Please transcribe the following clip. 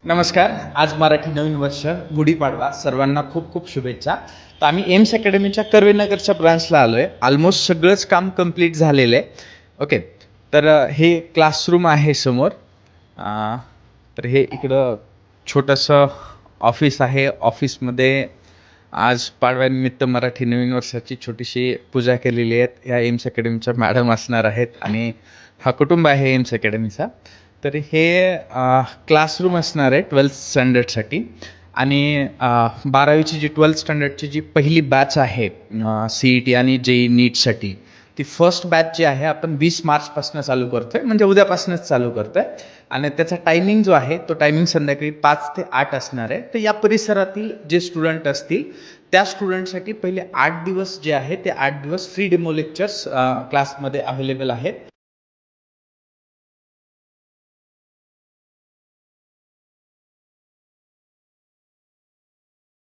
नमस्कार. आज मराठी नवीन वर्ष, गुढीपाडवा. सर्वांना खूप खूप शुभेच्छा. तर आम्ही एम्स अकॅडमीच्या कर्वेनगरच्या ब्रांचला आलो आहे. ऑलमोस्ट सगळंच काम कंप्लीट झालेलं आहे. ओके. तर हे क्लासरूम आहे समोर. तर हे इकडं छोटंसं ऑफिस आहे. ऑफिसमध्ये आज पाडव्यानिमित्त मराठी नवीन वर्षाची छोटीशी पूजा केलेली आहे. ह्या एम्स अकॅडमीच्या मॅडम असणार आहेत आणि हा कुटुंब आहे एम्स अकॅडमीचा. तर हे क्लासरूम असणार आहे 12th स्टँडर्डसाठी आणि 12वीची जी 12th स्टँडर्डची जी पहिली बॅच आहे CET आणि JEE नीटसाठी, ती फर्स्ट बॅच जी आहे आपण 20 मार्चपासून चालू करतो आहे, म्हणजे उद्यापासूनच चालू करतो आहे. आणि त्याचा टायमिंग जो आहे तो टायमिंग संध्याकाळी 5 ते 8 असणार आहे. तर या परिसरातील जे स्टुडंट असतील त्या स्टुडंटसाठी पहिले 8 दिवस जे आहे ते 8 दिवस फ्री डेमो लेक्चर्स क्लासमध्ये अवेलेबल आहेत.